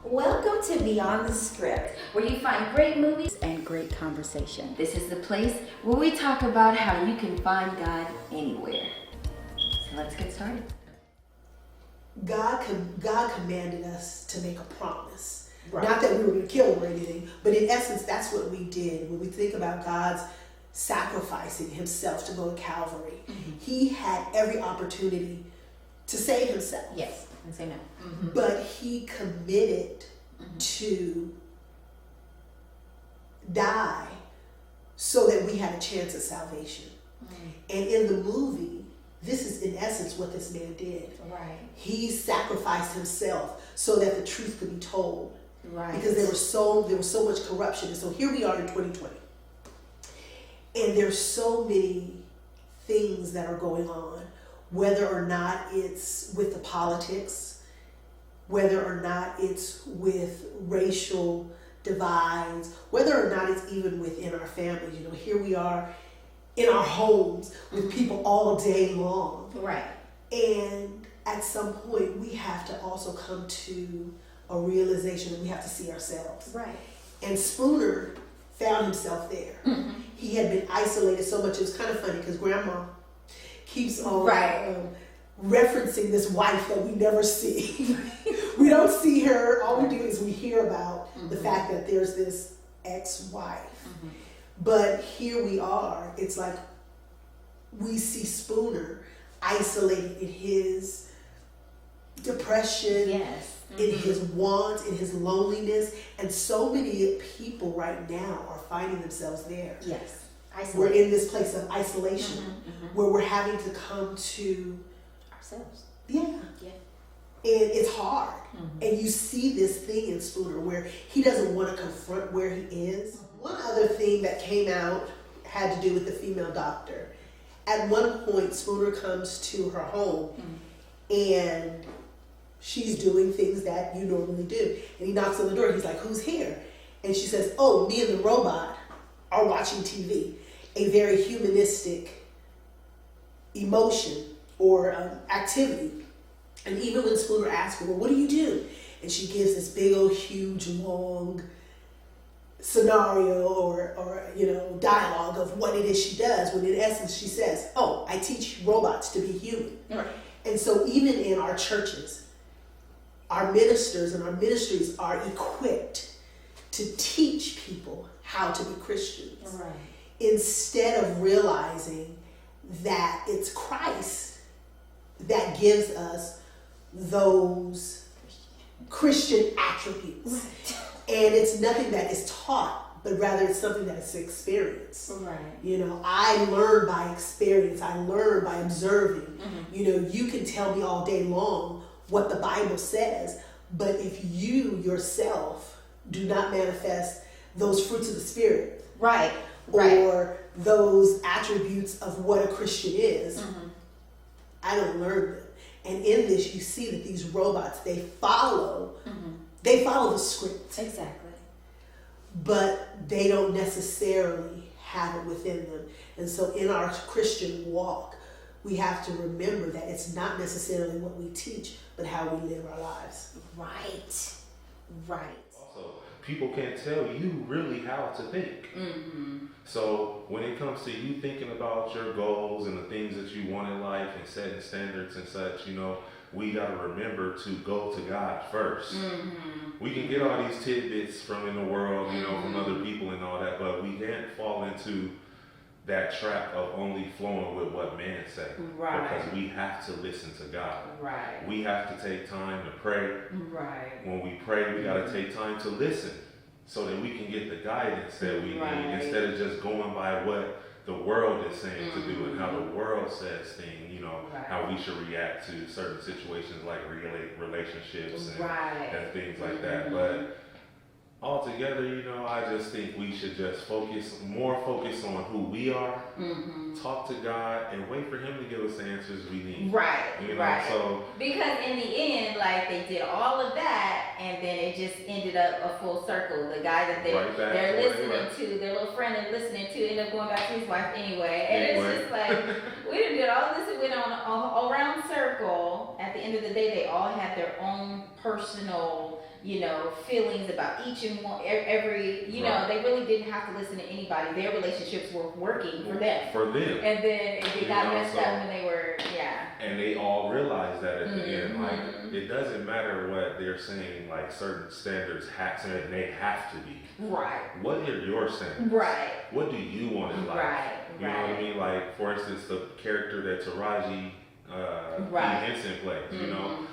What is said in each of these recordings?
Welcome to Beyond the Script, where you find great movies and great conversation. This is the place where we talk about how you can find God anywhere. So let's get started. God commanded us to make a promise. Right. Not that we were going to kill him or anything, but in essence, that's what we did. When we think about God's sacrificing himself to go to Calvary, he had every opportunity to save himself. Yes, and say no. But he committed to die so that we had a chance at salvation. And in the movie, this is in essence what this man did. Right. He sacrificed himself so that the truth could be told. Right. Because there was so much corruption. And so here we are in 2020. And there's so many things that are going on, whether or not it's with the politics, whether or not it's with racial divides, whether or not it's even within our families. You know, here we are in our homes with people all day long. Right. And at some point, we have to also come to a realization that we have to see ourselves. Right. And Spooner found himself there. He had been isolated so much. It was kind of funny because Grandma keeps on referencing this wife that we never see. We don't see her. All we do is we hear about the fact that there's this ex-wife. But here we are. It's like we see Spooner isolated in his depression, in his want, in his loneliness. And so many people right now are finding themselves there. Yes. We're in this place of isolation where we're having to come to ourselves. Yeah. And it's hard. And you see this thing in Spooner where he doesn't want to confront where he is. One other thing that came out had to do with the female doctor. At one point, Spooner comes to her home and she's doing things that you normally do. And he knocks on the door. He's like, "Who's here?" And she says, "Oh, me and the robot are watching TV." A very humanistic emotion or activity. And even when Spooner asks her, "Well, what do you do?" And she gives this big old huge long scenario or dialogue of what it is she does, when in essence she says, "Oh, I teach robots to be human." Right. And so even in our churches, our ministers and our ministries are equipped to teach people how to be Christians. Right. Instead of realizing that it's Christ that gives us those Christian attributes. Right. And it's nothing that is taught, but rather it's something that is experienced. Right. You know, I learn by experience. I learn by observing. You know, you can tell me all day long what the Bible says, but if you yourself do not manifest those fruits of the Spirit, Right. or those attributes of what a Christian is, I don't learn them. And in this, you see that these robots, they follow the script. Exactly. But they don't necessarily have it within them. And so in our Christian walk, we have to remember that it's not necessarily what we teach, but how we live our lives. Right. Also, people can't tell you really how to think. So when it comes to you thinking about your goals and the things that you want in life and setting standards and such, you know, we got to remember to go to God first. We can get all these tidbits from in the world, you know, from other people and all that, but we can't fall into that trap of only flowing with what man say. Right. Because we have to listen to God. Right. We have to take time to pray. Right. When we pray, we got to take time to listen so that we can get the guidance that we need, instead of just going by what the world is saying to do and how the world says things, you know, how we should react to certain situations like relationships and things like that. But altogether, you know, I just think we should just focus on who we are, talk to God, and wait for Him to give us the answers we need. Right, You know, right. so because in the end, like they did all of that, and then it just ended up a full circle. The guy that Right back they're to where they listening were. to, their little friend they're listening to, ended up going back to his wife anyway. And it's just like we done did all this. It went on all around circle. At the end of the day, they all had their own personal, you know, feelings about each and one, every, you know, they really didn't have to listen to anybody. Their relationships were working for them. And then it got messed up when they were, and they all realized that at the end, like, it doesn't matter what they're saying, like certain standards they have to be. Right. What are your standards? Right. What do you want in life? Right. You know what I mean? Like, for instance, the character that Taraji Henson plays, you know,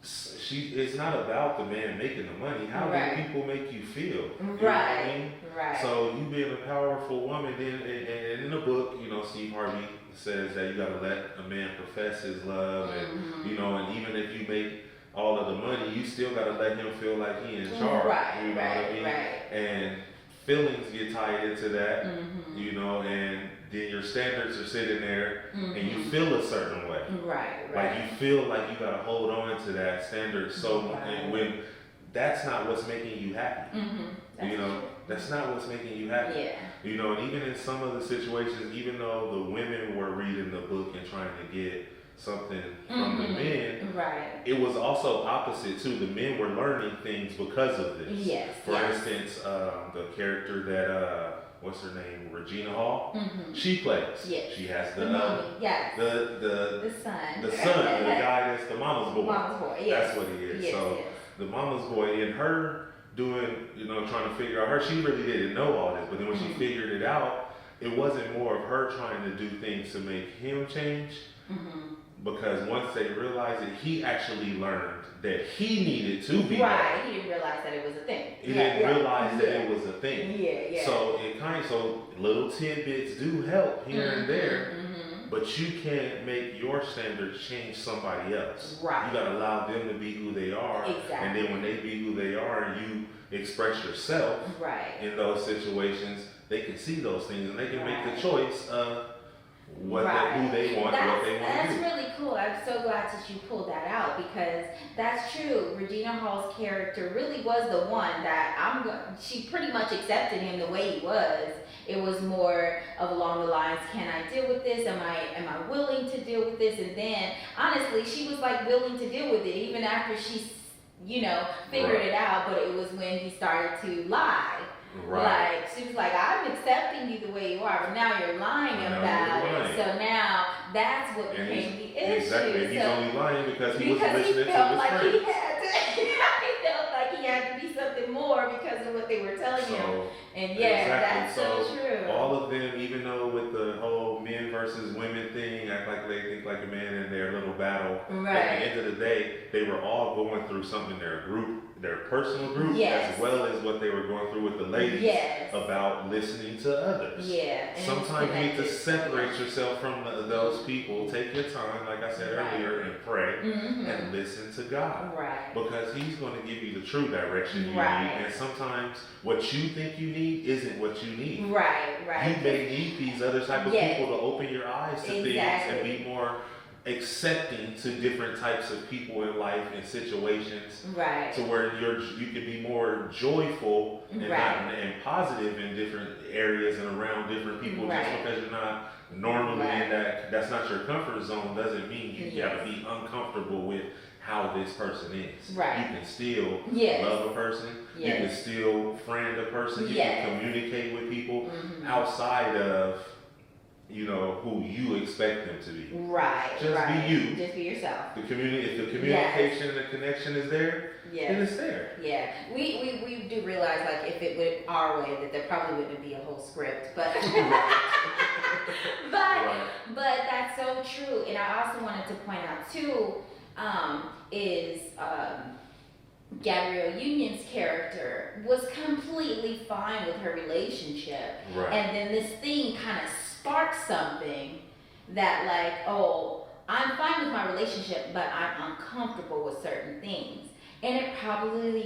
it's not about the man making the money. How do people make you feel? You know what I mean? Right. So you being a powerful woman, then and in the book, you know, Steve Harvey says that you got to let a man profess his love, and you know, and even if you make all of the money, you still got to let him feel like he in charge. Right. You know what I mean? And feelings get tied into that, you know, and then your standards are sitting there, and you feel a certain way. Right. Like you feel like you gotta hold on to that standard and when that's not what's making you happy. You know, that's not what's making you happy. Yeah. You know, and even in some of the situations, even though the women were reading the book and trying to get something from the men, it was also opposite too. The men were learning things because of this. Yes. For instance, the character that what's her name, Regina Hall, she plays. Yes. She has the mommy. Yes. the son. the son, the guy that's the mama's boy. Mama's boy. Yes. That's what he is. Yes, So yes. the mama's boy, and her doing, you know, trying to figure out her. She really didn't know all this, but then when she figured it out, it wasn't more of her trying to do things to make him change. Because once they realized it, he actually learned that he needed to be right. He didn't realize that it was a thing. He didn't realize that it was a thing. Yeah. So it so little tidbits do help here and there, but you can't make your standards change somebody else. Right. You gotta allow them to be who they are. Exactly. And then when they be who they are and you express yourself in those situations, they can see those things and they can make the choice of who they want, what they want to do. That's really cool. I'm so glad that you pulled that out because that's true. Regina Hall's character really was the one that she pretty much accepted him the way he was. It was more of along the lines, can I deal with this? Am I willing to deal with this? And then honestly, she was like willing to deal with it even after she, you know, figured it out, but it was when he started to lie. Like she was like, I'm accepting you the way you are, but now you're lying about it. So now that's what became the issue. Exactly. He's only lying because he was listening he to felt his like friends. he felt like he had to be something more because of what they were telling him. And that's so true. All of them, even though with the whole men versus women thing, act like they think like a man in their little battle. At the end of the day, they were all going through something in their group, their personal group, as well as what they were going through with the ladies about listening to others. Sometimes you need to separate yourself from those people. Take your time, like I said earlier, and pray and listen to God. Because He's going to give you the true direction you need. And sometimes what you think you need isn't what you need. You may need these other type of people to open your eyes to things and be more accepting to different types of people in life and situations, to where you can be more joyful and positive in different areas and around different people. Just because you're not normally in that's not your comfort zone doesn't mean you gotta be uncomfortable with how this person is. You can still love a person. You can still friend a person. You can communicate with people outside of, you know, who you expect them to be. Just be you. Just be yourself. If the communication and the connection is there, then it's there. We do realize, like, if it went our way, that there probably wouldn't be a whole script, but but that's so true. And I also wanted to point out too, is Gabrielle Union's character was completely fine with her relationship, and then this thing kind of sparked something that, like, oh, I'm fine with my relationship, but I'm uncomfortable with certain things. And it probably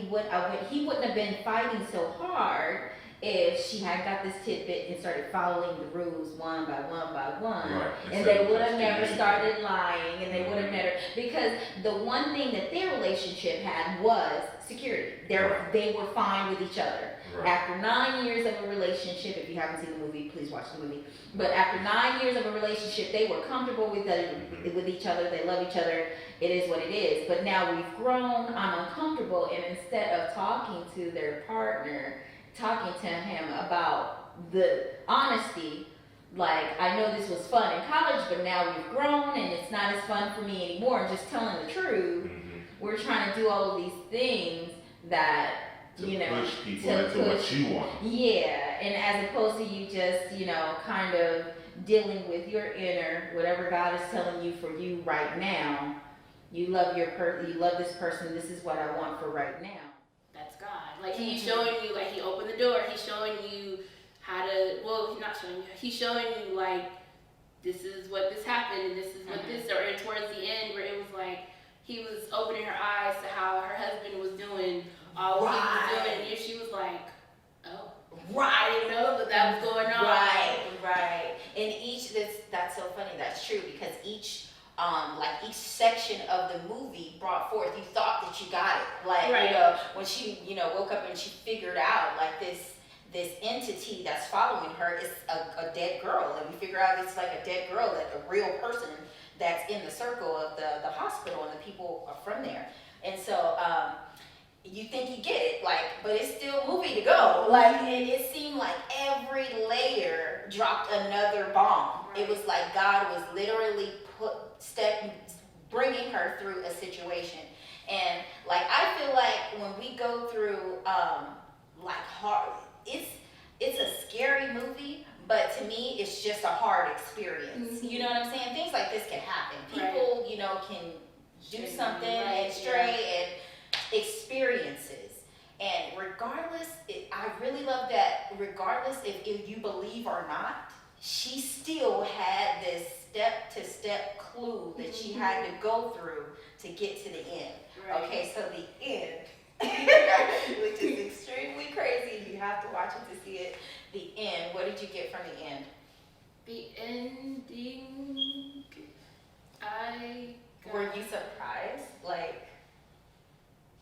he wouldn't have been fighting so hard if she had got this tidbit and started following the rules one by one by one. Right. And they would have never started lying, and they would have never, because the one thing that their relationship had was security. They were fine with each other. Right. After 9 years of a relationship, if you haven't seen the movie, please watch the movie. But after 9 years of a relationship, they were comfortable with each other. They love each other. It is what it is. But now we've grown. I'm uncomfortable, and instead of talking to their partner, talking to him about the honesty, like, I know this was fun in college, but now we've grown, and it's not as fun for me anymore. And just telling the truth, we're trying to do all of these things that push people into what you want. Yeah, and as opposed to you just, kind of dealing with your inner, whatever God is telling you for you right now. You love you love this person. This is what I want for right now. That's God. Like, he's showing you, like, he opened the door. He's showing you how to. Well, he's not showing you. He's showing you, like, this is what this happened, and this is what this. Or towards the end, where it was like he was opening her eyes to how her husband was doing. All he was doing, and she was like, "Oh, I didn't know that was going on." Right. And that's so funny. That's true, because each section of the movie brought forth. You thought that you got it, like when she woke up and she figured out like this entity that's following her is a dead girl, and we figure out it's like a dead girl, that a real person that's in the circle of the hospital, and the people are from there, and so. You think you get it, but it's still movie to go. It seemed like every layer dropped another bomb. Right. It was like God was literally bringing her through a situation. And I feel like when we go through hard, it's a scary movie, but to me it's just a hard experience. You know what I'm saying? Things like this can happen. People, can do something and stray and experiences, and regardless, I really love that regardless if you believe or not, she still had this step-to-step clue that she had to go through to get to the end. Okay, so the end, which is extremely crazy, you have to watch it to see it. The end, what did you get from the end? The ending, were you surprised?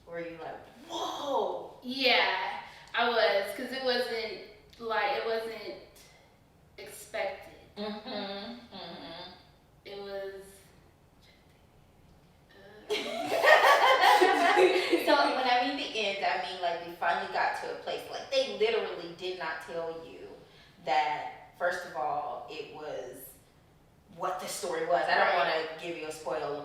Were you like, whoa? Yeah, I was, because it wasn't expected. It was. So when I mean the end, I mean we finally got to a place, they literally did not tell you that, first of all, it was what the story was. I don't want to give you a spoil,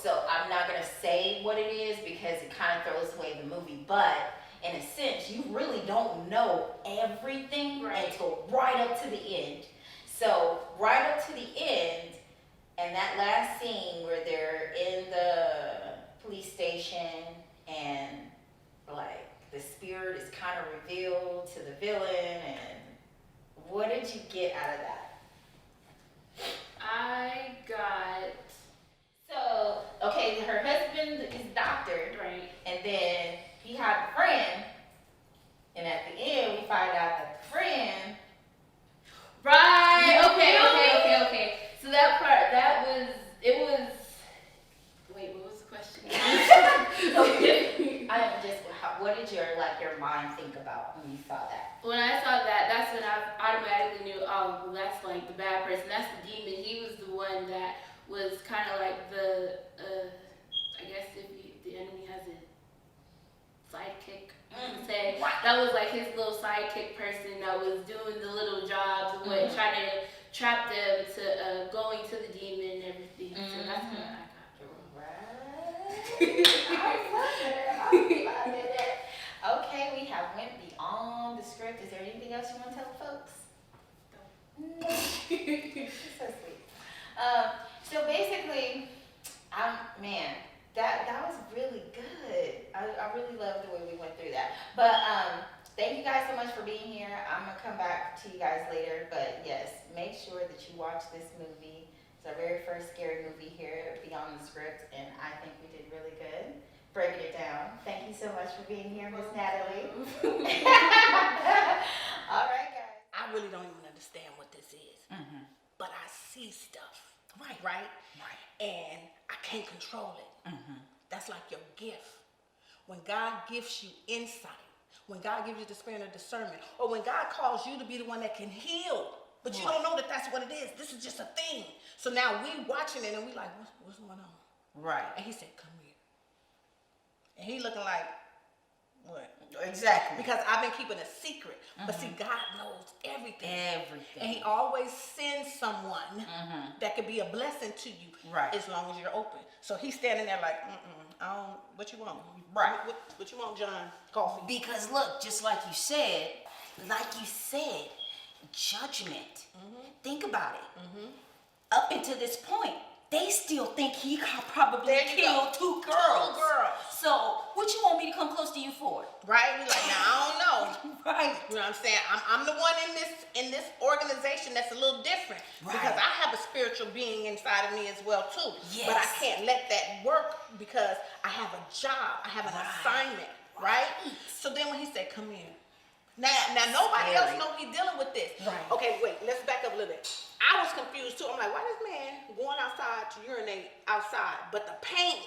so I'm not going to say what it is because it kind of throws away the movie, but in a sense, you really don't know everything until right up to the end. So right up to the end, and that last scene where they're in the police station and the spirit is kind of revealed to the villain, and what did you get out of that? I got. So, okay, her husband is doctored, and then he had a friend, and at the end we find out that the friend. Okay. So that part, it was. Wait, what was the question? What did your mind think about when you saw that? When I saw that, that's when I automatically knew, oh, well, that's the bad person. That's the demon. He was the one that was kind of like the, I guess if the enemy has a sidekick, say, that was his little sidekick person that was doing the little jobs and trying to trap them to going to the demon and everything. So that's what I got. I love it. Okay, we have went beyond the script. Is there anything else you want to tell the folks? No. So sweet. So basically, that was really good. I really loved the way we went through that. But thank you guys so much for being here. I'm gonna come back to you guys later. But yes, make sure that you watch this movie. It's our very first scary movie here, Beyond the Script, and I think we did really good. breaking it down. Thank you so much for being here, Miss Natalie. All right, guys. I really don't even understand what this is, but I see stuff. Right. And I can't control it. That's like your gift. When God gives you insight, when God gives you the spirit of discernment, or when God calls you to be the one that can heal, but you don't know that that's what it is. This is just a thing. So now we watching it and we like, what's going on? Right. And he said, come here. And he looking like, what? Exactly. Because I've been keeping a secret. But see, God knows everything. Everything. And he always sends someone that could be a blessing to you, Right. as long as you're open. So he's standing there like, I don't, what you want? Right. What you want, John? Coffee. Because look, just like you said, judgment. Think about it. Up until this point, they still think he probably There you killed go. 2 girls. 2 girls. So, what you want me to come close to you for? Right? We're like, now I don't know. Right. You know what I'm saying? I'm the one in this organization that's a little different. Right. Because I have a spiritual being inside of me as well too. Yes. But I can't let that work because I have a job. I have an assignment. Right? So then when he said, come here. Now nobody else know he's dealing with this. Right. Okay, wait, let's back up a little bit. I was confused too. I'm like, why this man going outside to urinate outside? But the pain,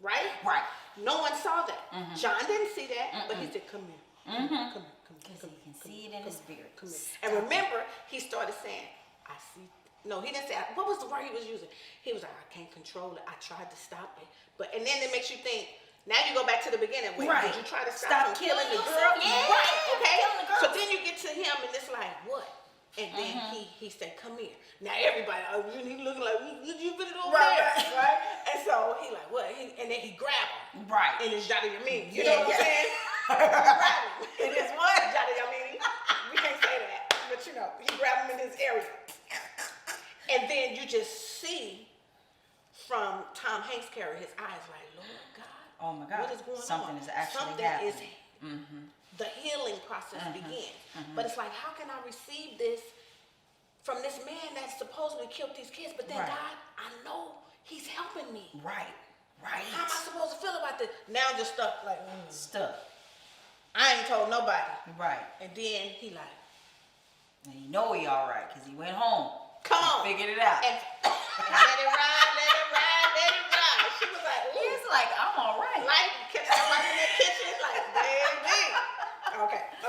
right? Right. No one saw that. John didn't see that, but he said, come here. Come here. Because he can see it in his spirit. Come here. And remember, he started saying, I see. No, he didn't say, what was the word he was using? He was like, I can't control it. I tried to stop it. And then it makes you think, now you go back to the beginning. Wait, Right. did you try to stop him killing the girl? yourself? Yeah. Right, okay. Killing the girl. So then you get to him and it's like, what? And then he said, come here. Now everybody, he looking like, you put it over there, right? And so he like, what? And then he grabbed him. Right. And it's Jada Yamini. You Yeah, know what I'm yeah. saying? He grabbed him. It is what? Jada Yamini. We can't say that. But you know, he grabbed him in his area. And then you just see from Tom Hanks' character, his eyes like, Lord God. Oh my God. What is going Something on? is actually Something happening. the healing process begins. But it's like, how can I receive this from this man that supposedly killed these kids? But then Right. God, I know he's helping me. Right. Right. How am I supposed to feel about this? Now I'm just stuck like, Stuck. I ain't told nobody. Right. And then he like, And you know he all right because he went home. come on. Figured it out. And let it ride, let it ride, let it ride. She was like, ooh. He's like, I'm all right. Like, kept right in the kitchen, like, baby.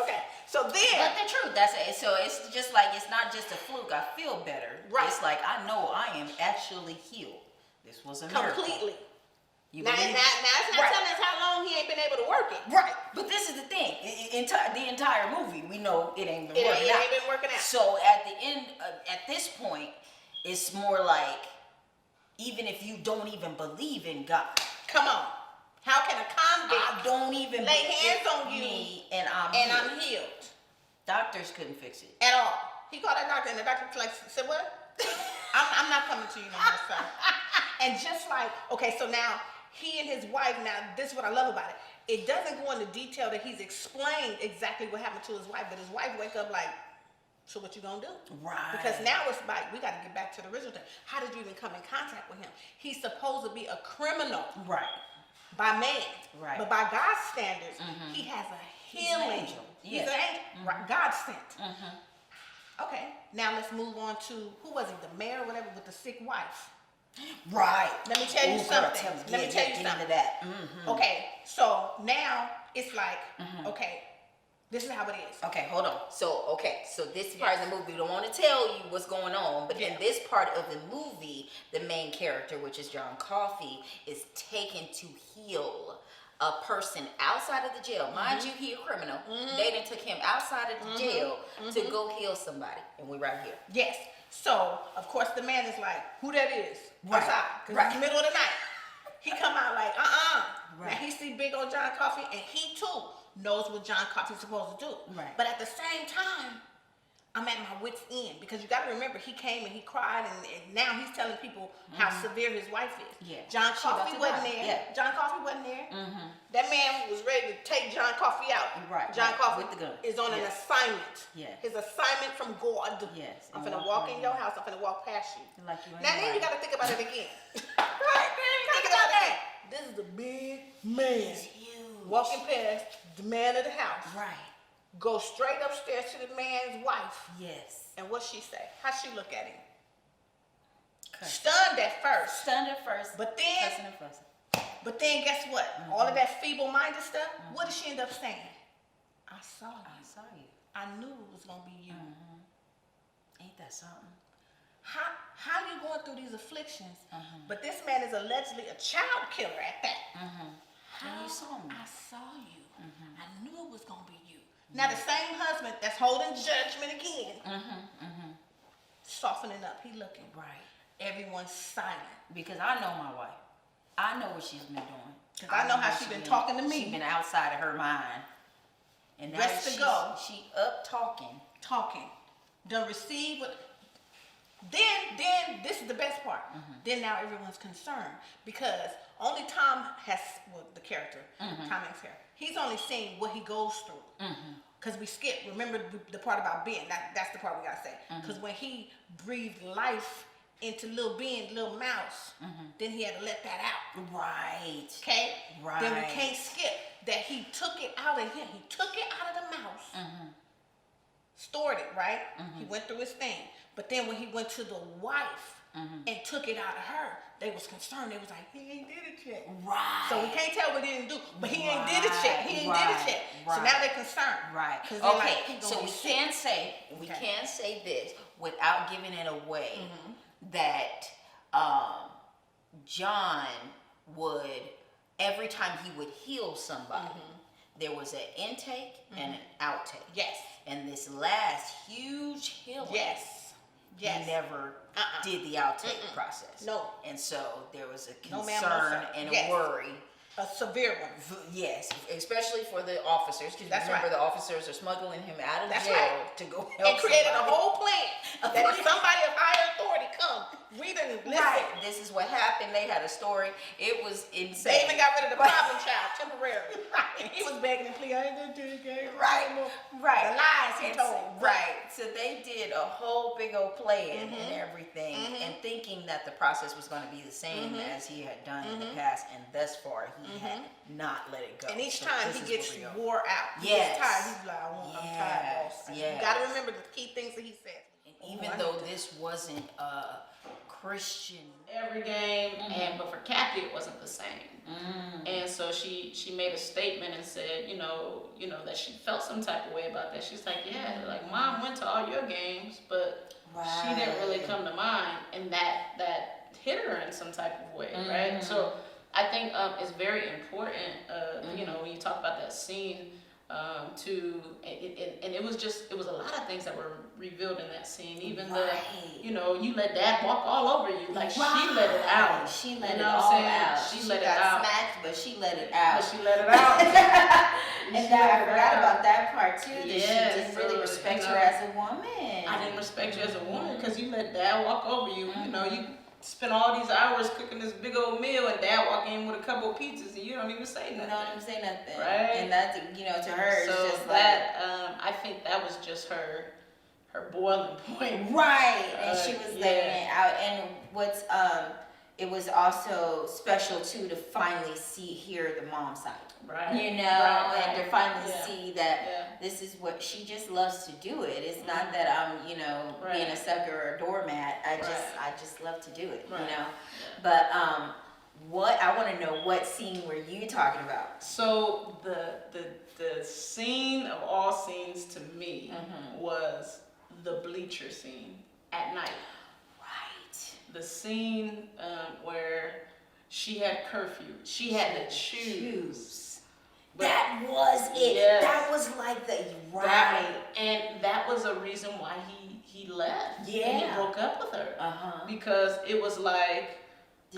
Okay. So then, But the truth, that's it. So it's just like, it's not just a fluke. I feel better. Right. It's like, I know I am actually healed. This was a miracle. completely. You Now believe? it's not telling us how long he ain't been able to work it. Right. But this is the thing. The entire movie, we know it ain't been It working out. ain't been working out. So at the end, at this point, it's more like, even if you don't even believe in God, Come on. How can a I convict don't even lay believe hands on you me, and I'm I'm healed. healed Doctors couldn't fix it. at all? He called that doctor, and the doctor like said, "What? I'm not coming to you no more, sir." And just like, okay, so now he and his wife. Now this is what I love about it. It doesn't go into detail that he's explained exactly what happened to his wife, but his wife wake up like, so what you gonna do? Right. Because now it's like, we got to get back to the original thing. How did you even come in contact with him? He's supposed to be a criminal Right. by man. Right. But by God's standards, he has a He's an healing. angel. He's Yeah. an angel. Right. God sent. Okay. Now let's move on to, who was it? The mayor or whatever with the sick wife. Right. Let me tell you Ooh, girl, something. me. Let me tell you get something. into that. Mm-hmm. Okay. So now it's like, okay, this is how it is. Okay, hold on. So this part of the movie, we don't want to tell you what's going on, but in this part of the movie, the main character, which is John Coffey, is taken to heal a person outside of the jail. Mind you, he a criminal. They done took him outside of the jail to go heal somebody, and we right here. Yes. So, of course, the man is like, who that is? Right. Outside. Because Right. it's the middle of the night. He come out like, Right. Now he see big old John Coffey, and he too knows what John Coffey's supposed to do. Right. But at the same time, I'm at my wit's end. Because you got to remember, he came and he cried, and now he's telling people how severe his wife is. Yeah. John She about Coffey to wasn't die. there. Yeah. John Coffey wasn't there. That man was ready to take John Coffey out. Right, John right, Coffey with the gun. is on an Yes. assignment. Yes. His assignment from God. Yes, I'm and finna walk walk in around. your house. I'm finna walk past you. Like you ain't Now then you right. gotta think about it again. Right. Think about it again. This is a big man. He's huge. Walking past the man of the house. Right. Go straight upstairs to the man's wife. Yes. And what she say? How she look at him? Cussing. Stunned at first. Stunned at first. But then, Cussing and fussing. but then guess what? All of that feeble-minded stuff, what did she end up saying? I saw you. I saw you. I knew it was gonna be you. Ain't that something? How you going through these afflictions? But this man is allegedly a child killer at that. And you saw me. I saw you. I knew it was gonna be you. Now the same husband that's holding judgment again, softening up. He looking. Right. Everyone's silent. Because I know my wife. I know what she's been doing. Cause I know how she been talking to She me. been outside of her mind. And now Rest to she's, go. she up talking. Talking. Done receive what. Then this is the best part. Then now everyone's concerned because only Tom has, well, the character, Tom Hanks' character, he's only seen what he goes through. Because we skipped. Remember the part about Ben? That's the part we gotta say. Because when he breathed life into little Ben, little mouse, then he had to let that out. Right. Okay? Right. Then we can't skip that he took it out of him. He took it out of the mouse, stored it, right? He went through his thing. But then when he went to the wife and took it out of her, they was concerned. They was like, he ain't did it yet. Right. So we can't tell what he didn't do, but he ain't did it yet. He ain't did it yet. So now they're concerned. Right. 'Cause they're Okay. like, he gonna So be we sick. can say this without giving it away that John would, every time he would heal somebody, there was an intake and an outtake. Yes. And this last huge healing, Yes. he never did the outtake process. No. And so there was a No, concern ma'am, no, sir. and Yes. a worry. A severe one. Yes, especially for the officers, because That's remember right. the officers are smuggling him out of That's jail right. to go help And created somebody. a whole plan that if somebody of higher authority come, we didn't listen. Right, this is what happened. They had a story. It was insane. They even got rid of the problem child temporarily. And he was begging and pleading, I ain't gonna do it again. Right, right. The lies he And told. right. So they did a whole big old plan and everything, and thinking that the process was going to be the same as he had done in the past, and thus far he had not let it go. And each So time this he is gets real. wore out. He Yes. gets tired. He's like, I'm tired, boss. And Yes. You gotta remember the key things that he said. Even though this wasn't a Christian. Every game, and but for Kathy it wasn't the same. And so she made a statement and said, you know that she felt some type of way about that. She's like, yeah, like Mom went to all your games, but she didn't really come to mine, and that hit her in some type of way, right? So I think it's very important, when you talk about that scene, and it was a lot of things that were revealed in that scene. Even you let Dad walk all over you, like she let it out. She let You it know what I'm all saying? out. She let it got out. smacked, but she let it out. But she let it out. And that I forgot about that part too. That Yes, she didn't really so, respect you her know, as a woman. I didn't respect you as a woman because you let Dad walk over you. You spend all these hours cooking this big old meal, and Dad walk in with a couple of pizzas, and you don't even say nothing. You know what I'm saying? Nothing. Right. And that's, to her, So it's just that I think that was just her boiling point. right. And she was yeah. letting it out. And what's it was also special too to finally hear the mom side. Right. And to finally Yeah. see that Yeah. this is what she just loves to do it. It's not that I'm, being a sucker or a doormat. I just love to do it, Right. But what I want to know, what scene were you talking about? So the scene of all scenes to me was the bleacher scene at night. Right. The scene where she had curfew. She had to choose. But That was it. Yes. That was like the and that was a reason why he left. And he Yeah. broke up with her. Because Because it was like,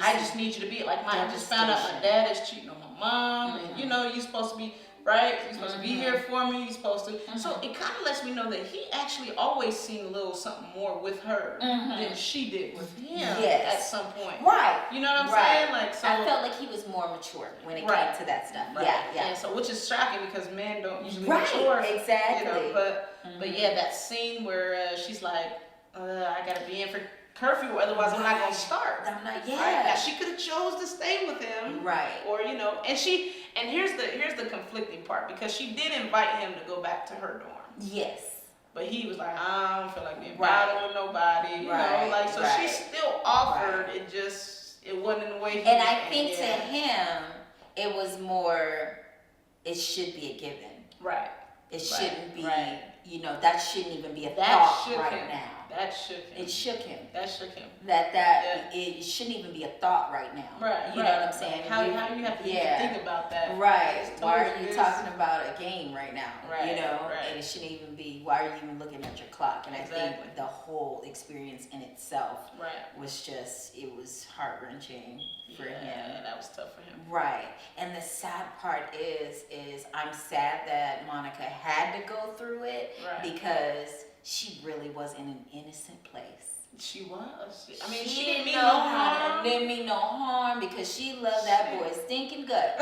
I just need you to be like, I just found out my dad is cheating on my mom, and you're supposed to be right. You're supposed to be here for me. You're supposed to. So it kind of lets me know that he actually always seen a little something more with her than she did with him. Yes. At some point. Right. You know what I'm Right. saying? Like, so I felt like he was more mature when it Right. came to that stuff. Right. Yeah. And so, which is shocking because men don't usually Right, mature. exactly. But yeah, that scene where she's like, I gotta be in for curfew, otherwise I'm not gonna start. I'm not. Yeah. Right? Now she could have chose to stay with him, Right. Or and here's the conflicting part, because she did invite him to go back to her dorm. Yes. But he was like, I don't feel like being bothered with nobody, you know, like, so she still offered, it wasn't in the way he And I think to him, it was more, it should be a given. Right. It shouldn't be, Right. That shouldn't even be a thought right now. That shook him. It shook him. That shook him. It shouldn't even be a thought right now. Right. You know what I'm saying? How you have to even think about that. Right. Why are you talking about a game right now? Right. Right. And it shouldn't even be, why are you even looking at your clock? And I think the whole experience in itself was just, it was heart-wrenching for him. Yeah, that was tough for him. Right. And the sad part is I'm sad that Monica had to go through it because she really was in an innocent place. She was. I mean, she didn't mean no no harm. Didn't mean no harm because she loved that boy's stinking gut.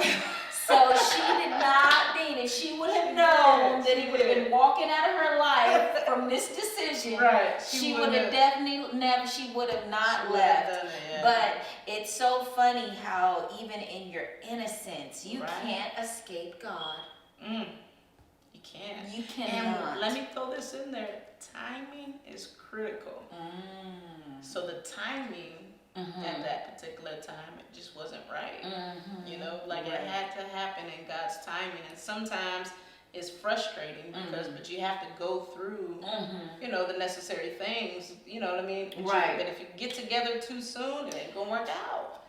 So she did not mean, if she would have known that he would have been walking out of her life from this decision, she would have definitely never, she would have not left. But it's so funny how even in your innocence, you can't escape God. You can't. You cannot. And let me throw this in there. Timing is critical. So the timing at that particular time, it just wasn't right. You know, like it had to happen in God's timing. And sometimes it's frustrating because, but you have to go through, you know, the necessary things. You know what I mean? But if you get together too soon, it ain't gonna work out.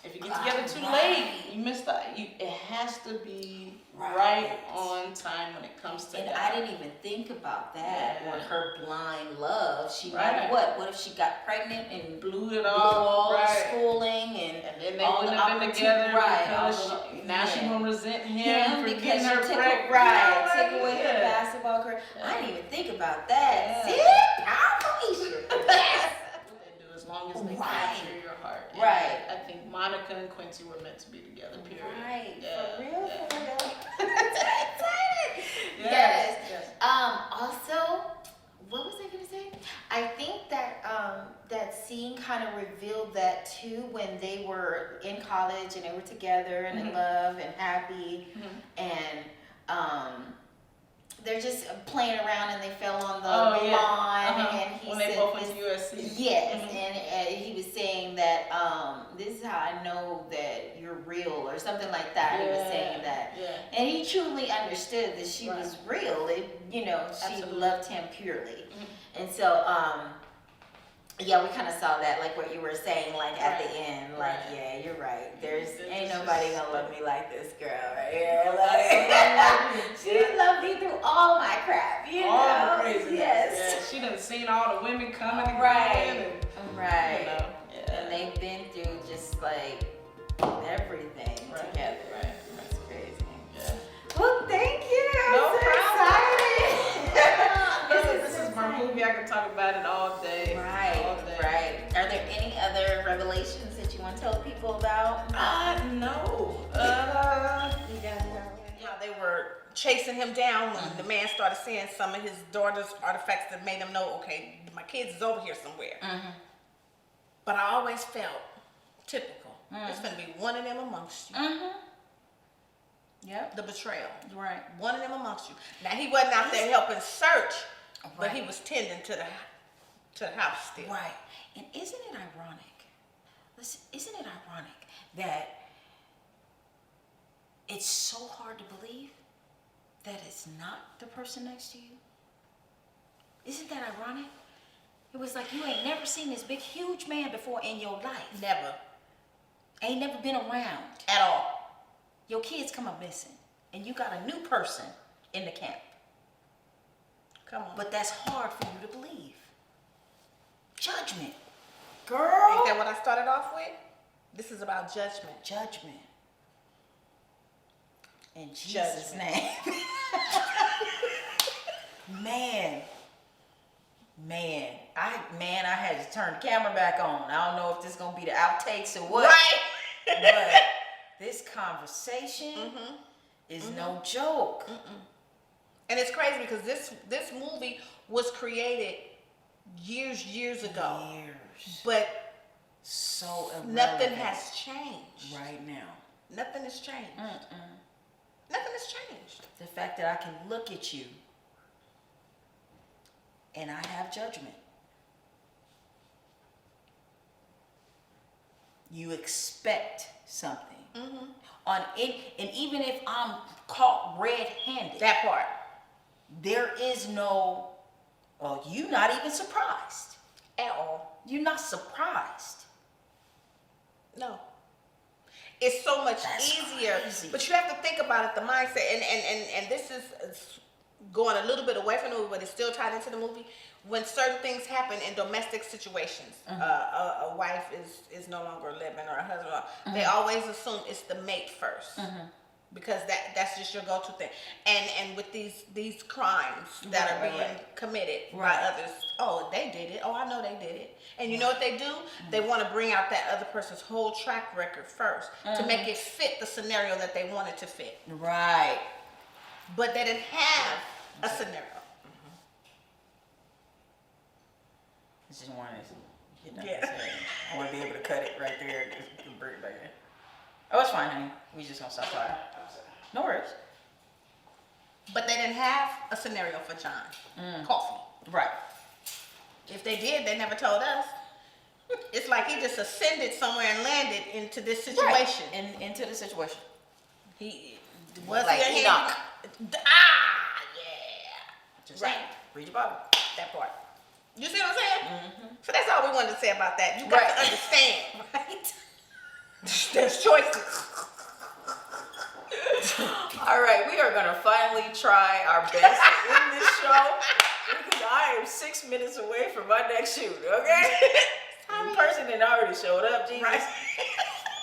If you get together too late, you missed out. It has to be right on time when it comes to and God. I didn't even think about that. Or her blind love. She might what if she got pregnant and blew it all, schooling and then they wouldn't have been together because now she's gonna resent him for because getting her pregnant. Take away her basketball career. I didn't even think about that. See? Powerful. Yes. As long as they capture your heart. And I think Monica and Quincy were meant to be together, period. Right. Yeah. For real. I'm excited. Yes. Also, what was I gonna say? I think that that scene kind of revealed that too when they were in college and they were together and in love and happy and they're just playing around and they fell on the lawn and he when said they both went to USC. Yes, and he was saying that this is how I know that you're real or something like that. He was saying that, and he truly understood that she was real. She Absolutely. loved him purely, and so we kind of saw that, like what you were saying, like at the end, like you're right. There's ain't nobody gonna love me like this girl right here. Like, she loved me through all my crap, you all know. the craziness. Yes. Yeah, she done seen all the women coming and Right. going. Right. You know, And they've been through just like everything together. Right. That's crazy. Yeah. Well, thank you. No I'm so problem. excited. This is my movie. I can talk about it all day. Right. All day. Right. Are there any other revelations that you want to tell people about? No. You got it all. How they were chasing him down when the man started seeing some of his daughter's artifacts that made him know, okay, my kids is over here somewhere. But I always felt typical. It's going to be one of them amongst you. Yep. The betrayal. Right. One of them amongst you. Now, he wasn't out there helping search, but he was tending to the house still. Right. And isn't it ironic? Listen, isn't it ironic that it's so hard to believe that it's not the person next to you? Isn't that ironic? It was like you ain't never seen this big, huge man before in your life. Never. Ain't never been around. At all. Your kids come up missing, and you got a new person in the camp. Come on. But that's hard for you to believe. Judgment. Girl. Ain't that what I started off with? This is about judgment. Judgment. In Jesus' name. Man, I had to turn the camera back on. I don't know if this is gonna be the outtakes or what. Right. But this conversation is no joke. And it's crazy because this movie was created years ago. Years. But So irrelevant. nothing has changed. Right now. Nothing has changed. Nothing has changed. The fact that I can look at you and I have judgment. You expect something. And even if I'm caught red-handed, That part. there is no, well, you're not even surprised. At all. You're not surprised. No. It's so much That's easier. crazy. But you have to think about it, the mindset, and this is going a little bit away from the movie, but it's still tied into the movie. When certain things happen in domestic situations, a wife is no longer living, or a husband, they always assume it's the mate first. Because that's just your go-to thing. And with these crimes that are being committed by others, oh, they did it. Oh, I know they did it. And you know what they do? They want to bring out that other person's whole track record first to make it fit the scenario that they wanted to fit. Right. But they didn't have a scenario. I just wanted to get that Yeah. said. I want to be able to cut it right there and bring it back in. Oh, it's fine, honey. We just gonna stop talking. No worries. But they didn't have a scenario for John Coffey. Right. If they did, they never told us. It's like he just ascended somewhere and landed into this situation. Right. Into the situation. He was Like he a Enoch. yeah. Just Right. read your Bible. That part. You see what I'm saying? So that's all we wanted to say about that. You got to understand, right? There's choices. All right, we are gonna finally try our best to end this show because I am 6 minutes away from my next shoot. Okay. The person that already showed up, Jesus. Right.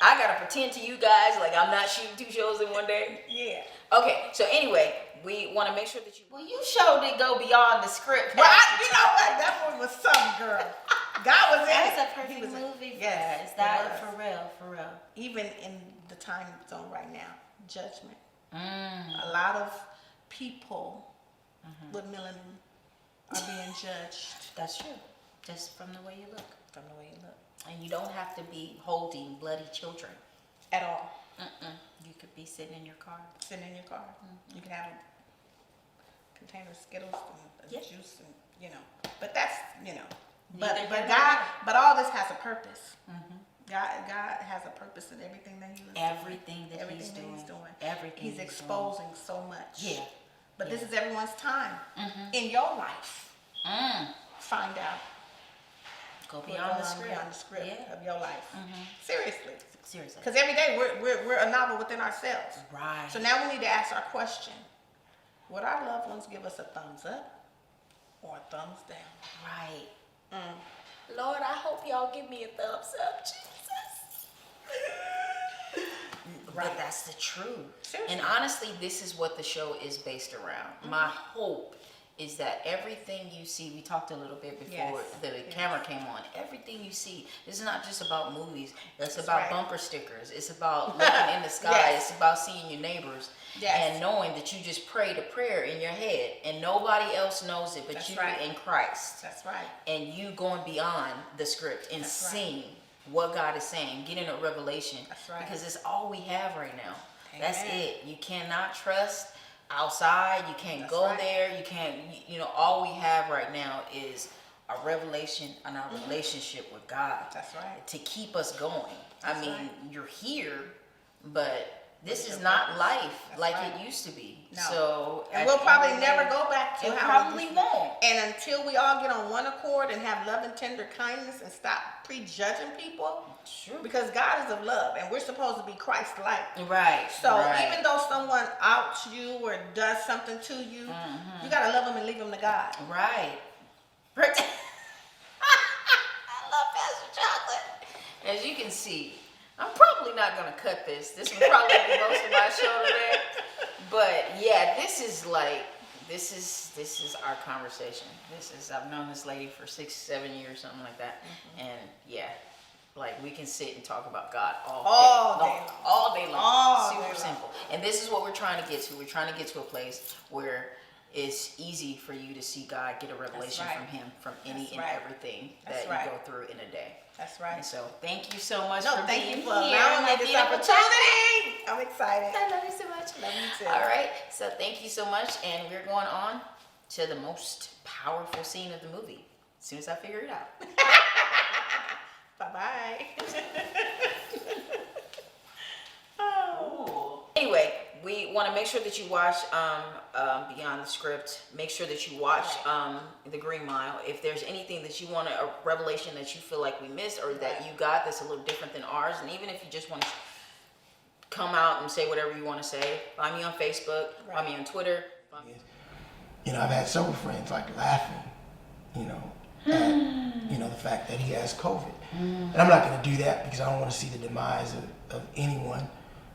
I gotta pretend to you guys like I'm not shooting 2 shows in one day. Yeah. Okay, so anyway, we want to make sure that you. Well, you showed it go beyond the script. Well, you know what? That one was something, girl. God was in That it. was a perfect He was in- movie for Yes, us. That it was. for real, for real. Even in the time zone right now, judgment. Mm. A lot of people with melanin are being judged That's true. Just from the way you look, from the way you look. and you don't have to be holding bloody children. At all. You could be sitting in your car. Sitting in your car. You can have a container of Skittles and Yeah. juice, and you know. But that's Neither But here nor God, there. but all this has a purpose. God has a purpose in everything that He was Everything that everything he's that doing. He's doing. Everything He's he's exposing so much. Yeah. But this Yeah. is everyone's time in your life. Find out. Go What's beyond the going on script. beyond the script Yeah. of your life. Seriously. Seriously. Because every day we're a novel within ourselves. Right. So now we need to ask our question. Would our loved ones give us a thumbs up or a thumbs down? Right. Lord, I hope y'all give me a thumbs up, Jesus. But that's the truth. Seriously. And honestly, this is what the show is based around. My hope is that everything you see, we talked a little bit before the camera came on, everything you see, this is not just about movies. It's about right. bumper stickers. It's about looking in the sky. Yes. It's about seeing your neighbors Yes. and knowing that you just prayed a prayer in your head and nobody else knows it but That's you right. in Christ. That's right. And you going beyond the script and That's right. seeing what God is saying, getting a revelation. That's right. Because it's all we have right now. Amen. That's it. You cannot trust outside. You can't That's go right. there. You can't, all we have right now is a revelation and our relationship with God. That's right. To keep us going. I mean, right. you're here, but this But is your not purpose. life That's like right. it used to be. No. So And at we'll the probably end of the never day, go back to it how probably it was. won't. And until we all get on one accord and have love and tender kindness and stop prejudging people, Sure. because God is of love and we're supposed to be Christ-like. Right. So right. even though someone outs you or does something to you, you gotta love them and leave them to God. Right. I love Pastor Chocolate. As you can see, I'm probably not gonna cut this. This will probably be most of my show today. But yeah, this is our conversation. I've known this lady for 6-7 years, something like that. And yeah, like we can sit and talk about God all day long. All Super day long. simple. And this is what we're trying to get to. We're trying to get to a place where it's easy for you to see God, get a revelation right. from Him, from any That's and right. everything That's that right. you go through in a day. That's right. And so, thank you so much No, for thank being you for here. allowing me My this beautiful opportunity. I'm excited. I love you so much. Love you too. All right, so thank you so much, and we're going on to the most powerful scene of the movie. As soon as I figure it out. Bye-bye. Anyway, we want to make sure that you watch Beyond the Script. Make sure that you watch The Green Mile. If there's anything that you want, a revelation that you feel like we missed or that you got that's a little different than ours, and even if you just want to come out and say whatever you want to say, find me on Facebook, find me on Twitter. You know, I've had several friends like laughing, you know, at, you know, the fact that he has COVID. And I'm not going to do that because I don't want to see the demise of anyone.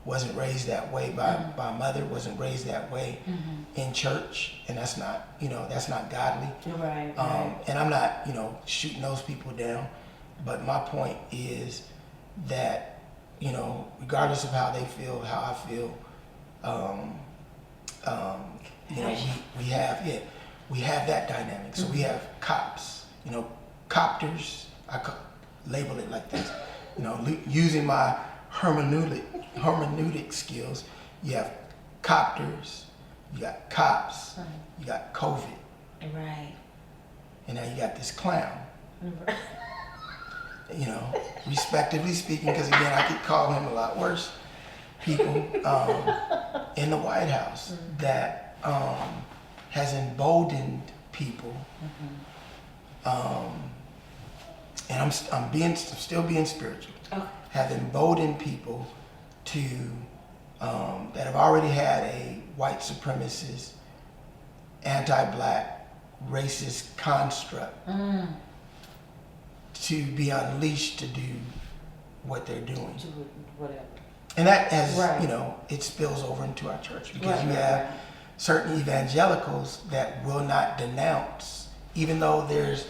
Wasn't raised that way by mother, wasn't raised that way in church, and that's not, you know, that's not godly. Right. And I'm not, you know, shooting those people down, but my point is that, you know, regardless of how they feel, how I feel, you know, we have that dynamic. So we have cops, you know, copters. I label it like this. You know, using my hermeneutic skills. You have copters, you got cops, you got COVID, Right. and now you got this clown. You know, respectively speaking, because again, I could call him a lot worse people in the White House that has emboldened people, and I'm still being spiritual. Have emboldened people to that have already had a white supremacist, anti-black, racist construct to be unleashed to do what they're doing. Whatever. And that has, Right. you know, it spills over into our church because you have certain evangelicals that will not denounce, even though there's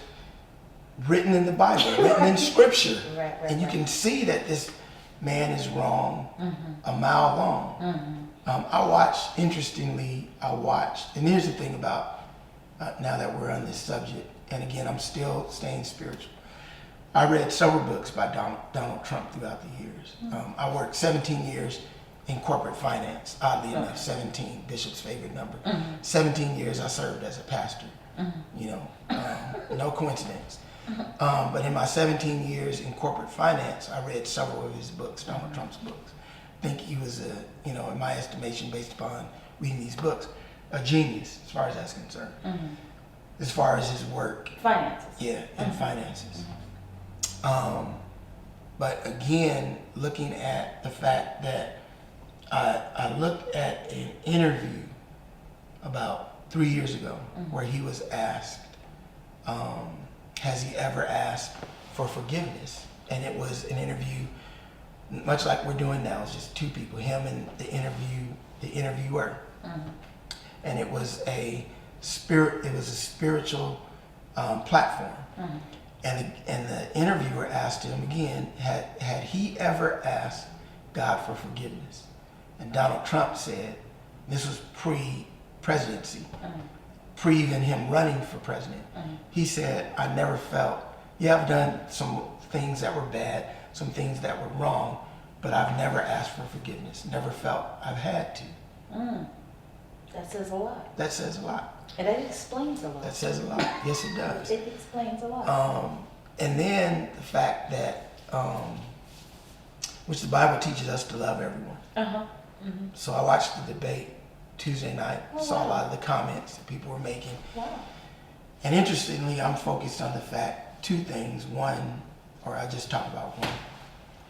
written in the Bible, written in Scripture, and you can see that this man is wrong a mile long. Interestingly, I watched, and here's the thing about, now that we're on this subject, and again, I'm still staying spiritual. I read several books by Donald Trump throughout the years. I worked 17 years in corporate finance, oddly enough, 17, Bishop's favorite number. 17 years I served as a pastor, you know, no coincidence. But in my 17 years in corporate finance, I read several of his books, Donald Trump's books. I think he was, you know, in my estimation, based upon reading these books, a genius as far as that's concerned. As far as his work. Finances. Yeah, in finances. But again, looking at the fact that I looked at an interview about 3 years ago where he was asked, has he ever asked for forgiveness? And it was an interview, much like we're doing now, it's just two people, him and the interviewer. And it was a spiritual platform. And the interviewer asked him again, had he ever asked God for forgiveness? And Donald Trump said, this was pre-presidency, pre even him running for president. He said, I never felt, yeah, I've done some things that were bad, some things that were wrong, but I've never asked for forgiveness, never felt I've had to. That says a lot. That says a lot. And that explains a lot. That says a lot. Yes, it does. It explains a lot. And then the fact that, which the Bible teaches us to love everyone. So I watched the debate Tuesday night, saw a lot of the comments that people were making. And interestingly, I'm focused on the fact, two things. One, or I just talked about one,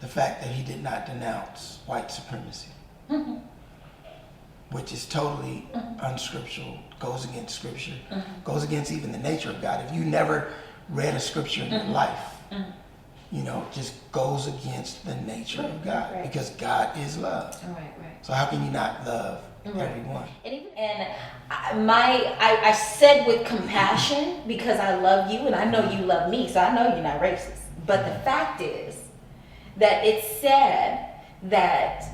the fact that he did not denounce white supremacy, which is totally unscriptural, goes against Scripture, goes against even the nature of God. If you never read a Scripture in your life, you know, just goes against the nature of God, because God is love. So how can you not love everyone? And I said with compassion because I love you and I know you love me, so I know you're not racist. But the fact is that it's sad that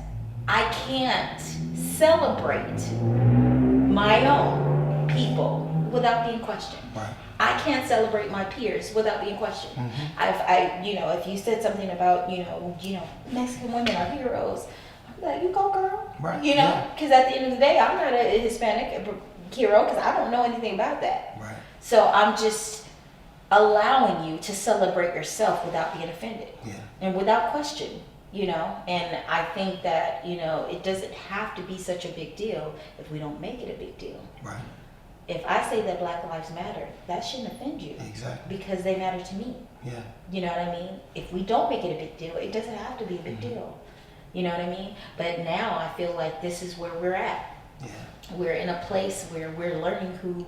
I can't celebrate my own people without being questioned. Right. I can't celebrate my peers without being questioned. If you said something about, Mexican women are heroes, I'd be like, you go, girl. Right. Because at the end of the day, I'm not a Hispanic hero because I don't know anything about that. Right. So I'm just allowing you to celebrate yourself without being offended. Yeah. And without question, and I think that, it doesn't have to be such a big deal if we don't make it a big deal. Right. If I say that Black Lives Matter, that shouldn't offend you. Exactly. Because they matter to me. Yeah. You know what I mean? If we don't make it a big deal, it doesn't have to be a big deal. You know what I mean? But now I feel like this is where we're at. Yeah. We're in a place where we're learning who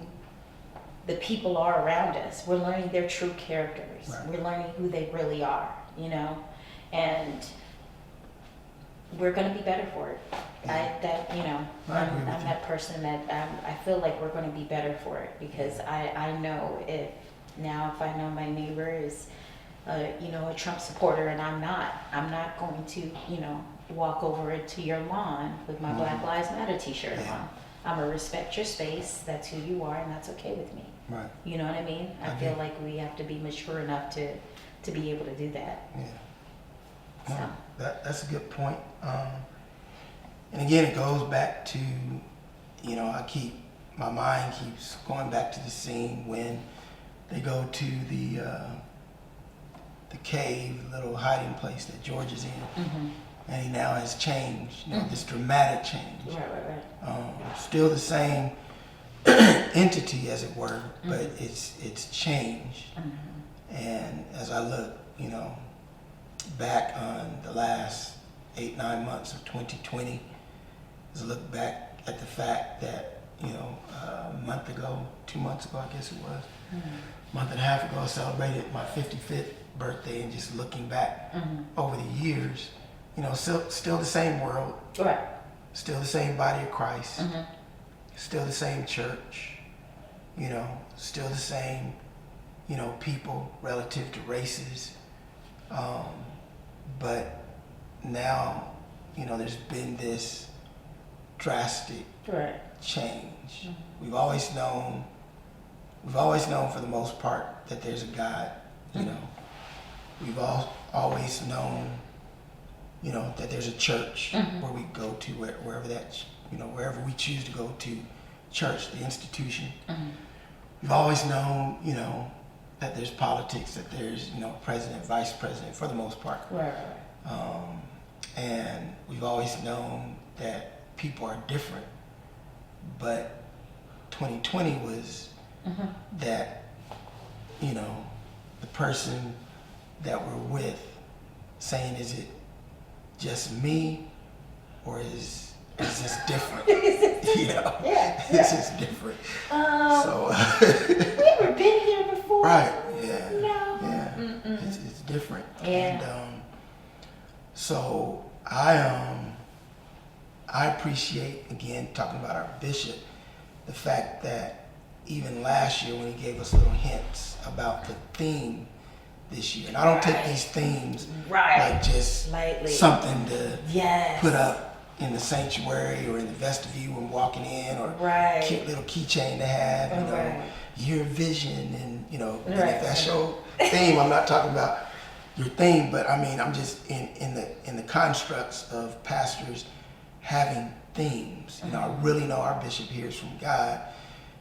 the people are around us. We're learning their true characters. Right. We're learning who they really are, and we're going to be better for it. I'm that person that I feel like we're going to be better for it because I know if I know my neighbor is, a Trump supporter and I'm not going to, walk over to your lawn with my Black Lives Matter t-shirt on. I'm going to respect your space. That's who you are and that's okay with me. Right. You know what I mean? I feel like we have to be mature enough to be able to do that. Yeah. So. That's a good point. And again, it goes back to, my mind keeps going back to the scene when they go to the cave, the little hiding place that George is in, and he now has changed. This dramatic change. Right. Still the same entity, as it were, but it's changed. And as I look, back on the last 8-9 months of 2020, as I look back at the fact that, a month ago, 2 months ago, I guess it was, a month and a half ago, I celebrated my 55th birthday, and just looking back over the years, still the same world, Right. still the same body of Christ, still the same church, still the same, people relative to races. But now, there's been this drastic change. We've always known for the most part that there's a God, We've always known, that there's a church where we go to, wherever that, wherever we choose to go to, church, the institution. We've always known, that there's politics, that there's, president, vice president, for the most part. Right. And we've always known that people are different. But 2020 was that, the person that we're with saying, is it just me or is this different? This is different. So we ever been here before? right, yeah. No. Yeah. It's different. Yeah. And so I appreciate, again, talking about our bishop, the fact that even last year when he gave us little hints about the theme this year, and I don't take these themes like just lightly, something to put up in the sanctuary or in the vestibule when walking in, or cute little keychain to have, your vision, and and if that's your theme, I'm not talking about your theme, but I mean, I'm just in the constructs of pastors having themes. I really know our bishop hears from God.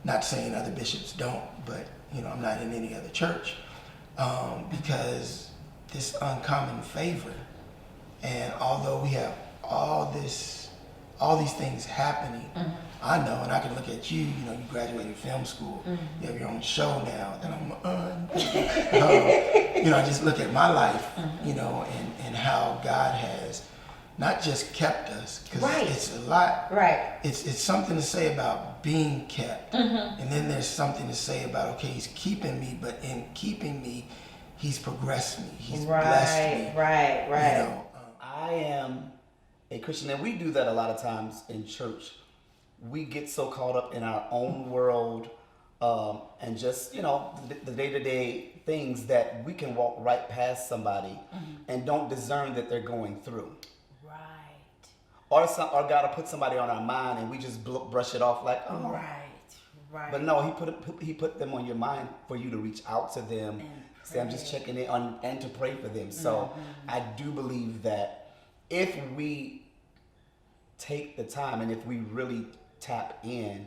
Not saying other bishops don't, but I'm not in any other church, because this uncommon favor, and although we have all these things happening, I know, and I can look at you. You graduated film school. You have your own show now that I'm on. I just look at my life, and how God has not just kept us, because it's a lot. It's something to say about being kept, and then there's something to say about, okay, He's keeping me, but in keeping me, He's progressed me. He's blessed me. I am a Christian, and we do that a lot of times in church. We get so caught up in our own world, and just the day-to-day things that we can walk right past somebody and don't discern that they're going through. Or God will put somebody on our mind and we just brush it off like, oh. Right. But no, he put them on your mind for you to reach out to them. Say, I'm just checking in on and to pray for them. So I do believe that if we take the time and if we really tap in,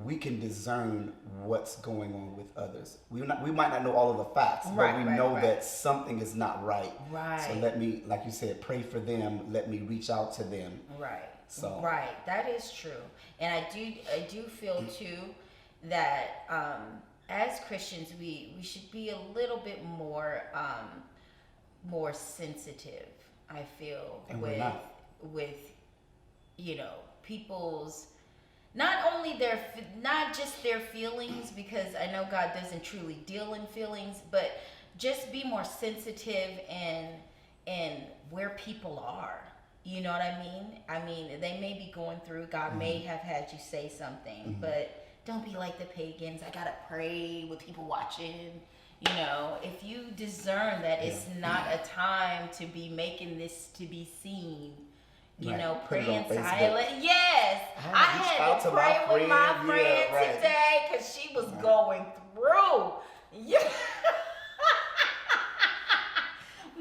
we can discern what's going on with others. We might not know all of the facts, but we know that something is not right. Right. So let me, like you said, pray for them. Let me reach out to them. Right. So right, that is true, and I do feel too that as Christians we should be a little bit more more sensitive. I feel And with people's not just their feelings, because I know God doesn't truly deal in feelings, but just be more sensitive in where people are. You know what I mean? I mean, they may be going through, God may have had you say something, but don't be like the pagans. I gotta pray with people watching. If you discern that it's not a time to be making this to be seen, Put it on praying Facebook. silent. Yes, I had to pray with my friend today because she was going through. Yeah.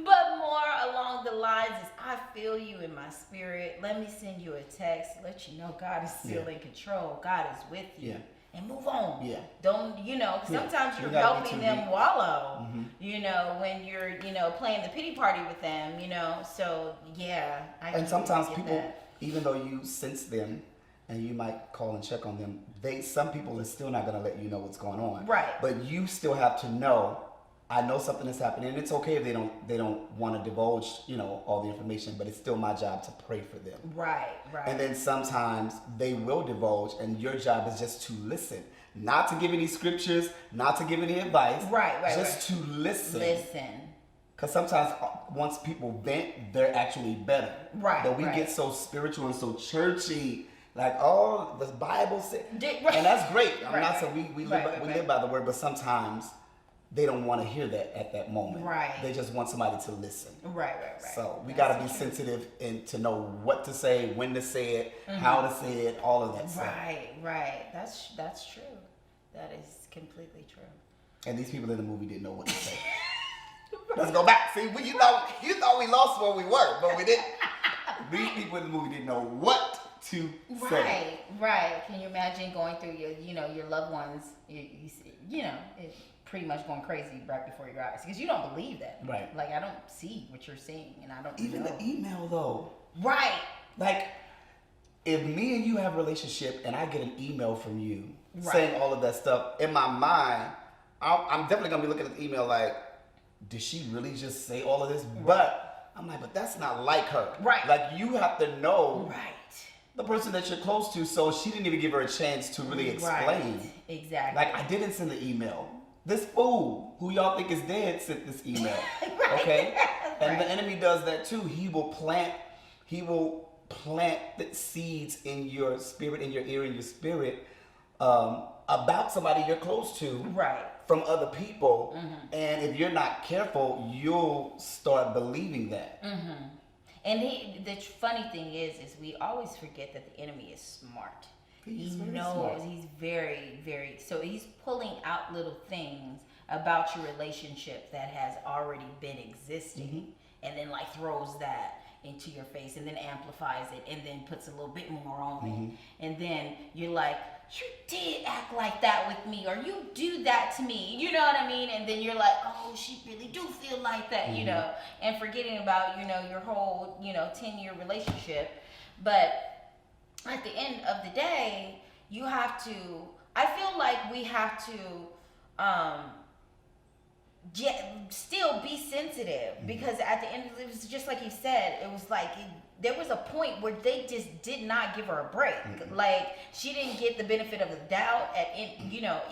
But more along the lines is, I feel you in my spirit. Let me send you a text, let you know God is still in control. God is with you. Yeah. And move on. Yeah. Don't, sometimes you're You gotta be helping too them deep. wallow, when you're, playing the pity party with them, So, yeah. And sometimes get people, that. even though you sense them and you might call and check on them, some people are still not going to let you know what's going on. Right. But you still have to know, I know something is happening, and it's okay if they don't want to divulge, all the information, but it's still my job to pray for them. Right. And then sometimes they will divulge, and your job is just to listen. Not to give any scriptures, not to give any advice. Right. Just to listen. Listen. Because sometimes once people vent, they're actually better. Right. But we get so spiritual and so churchy. Like, oh, the Bible said. Right. And that's great. I'm not saying we Right. live by the word, but sometimes they don't want to hear that at that moment. Right. They just want somebody to listen. Right. So we got to be sensitive and to know what to say, when to say it, how to say it, all of that stuff. Right. That's true. That is completely true. And these people in the movie didn't know what to say. Let's go back. See, you thought we lost where we were, but we didn't. These people in the movie didn't know what to say. Right. Can you imagine going through your loved ones, it's pretty much going crazy right before your eyes because you don't believe that. Right. Like, I don't see what you're saying, and I don't Even know. the email though. Right. Like, if me and you have a relationship and I get an email from you Right. saying all of that stuff, in my mind, I'm definitely gonna be looking at the email like, did she really just say all of this? Right. But I'm like, but that's not like her. Right. Like, you have to know Right. the person that you're close to, so she didn't even give her a chance to really explain. Right. Exactly. Like, I didn't send the email. This fool who y'all think is dead sent this email. Right. Okay? And the Right. enemy does that too. He will plant the seeds in your spirit, in your ear, in your spirit, about somebody you're close to. Right. From other people. And if you're not careful, you'll start believing that. And the funny thing is we always forget that the enemy is smart. He knows. He's very, very. So he's pulling out little things about your relationship that has already been existing, and then like throws that into your face, and then amplifies it, and then puts a little bit more on it, and then you're like, you did act like that with me, or you do that to me, you know what I mean? And then you're like, oh, she really do feel like that, and forgetting about, your whole, 10-year relationship. But at the end of the day, I feel like we have to, still be sensitive, because at the end, it was just like you said, it was like, there was a point where they just did not give her a break. Like, she didn't get the benefit of the doubt